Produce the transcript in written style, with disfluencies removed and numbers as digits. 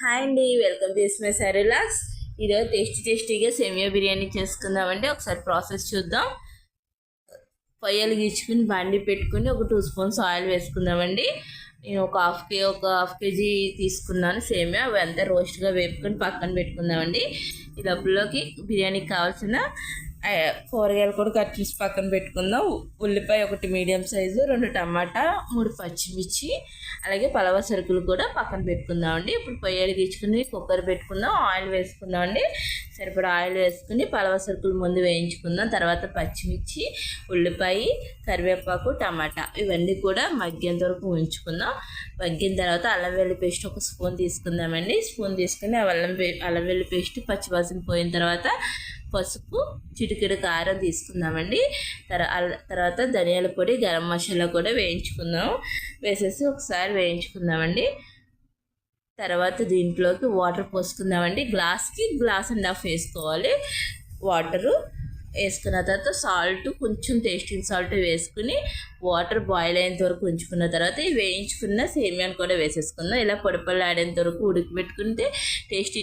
Hi అండి, welcome to my relax. ఈరోజు టేస్టీగా సేమియా బిర్యానీ చేసుకుందామండి. ఒకసారి ప్రాసెస్ చూద్దాం. పొయ్యలు గీచుకుని బండి పెట్టుకుని ఒక 2 స్పూన్స్ ఆయిల్ వేసుకుందామండి. నేను ఒక హాఫ్ కేజీ తీసుకున్నాను సేమియా. అవి అంతా రోస్ట్గా వేపుకొని పక్కన పెట్టుకుందామండి. ఈ డబ్బులోకి బిర్యానీకి కావాల్సిన కూరగాయలు కూడా కట్ చేసి పక్కన పెట్టుకుందాం. ఉల్లిపాయ ఒకటి మీడియం సైజు, 2 టమాటా, 3 పచ్చిమిర్చి, అలాగే పలవ సరుకులు కూడా పక్కన పెట్టుకుందామండి. ఇప్పుడు పొయ్యలు గీచుకుని కుక్కర్ పెట్టుకుందాం. ఆయిల్ వేసుకుందామండి. సరిపడా ఆయిల్ వేసుకుని పలవ సరుకులు ముందు వేయించుకుందాం. తర్వాత పచ్చిమిర్చి, ఉల్లిపాయ, కరివేపాకు, టమాటా ఇవన్నీ కూడా మగ్గేంత వరకు ఉంచుకుందాం. మగ్గిన తర్వాత అల్లం వెల్లుల్లి పేస్ట్ ఒక స్పూన్ తీసుకుందామండి. స్పూన్ తీసుకుని అల్లం వెల్లుల్లి పేస్ట్ పచ్చివాసన పోయిన తర్వాత పసుపు, చిటికెడు కారం తీసుకుందామండి. తర్వాత ధనియాల పొడి, గరం మసాలా కూడా వేయించుకుందాం. వేసేసి ఒకసారి వేయించుకుందామండి. తర్వాత దీంట్లోకి వాటర్ పోసుకుందామండి. గ్లాస్కి 1.5 వేసుకోవాలి వాటరు. వేసుకున్న తర్వాత సాల్ట్, కొంచెం టేస్టింగ్ సాల్ట్ వేసుకుని వాటర్ బాయిల్ అయ్యేంత వరకు ఉంచుకున్న తర్వాత ఈ వేయించుకున్న సేమియాను కూడా వేసేసుకుందాం. ఇలా పొడిపొడి ఆడేంత వరకు ఉడికిపెట్టుకుంటే టేస్టీ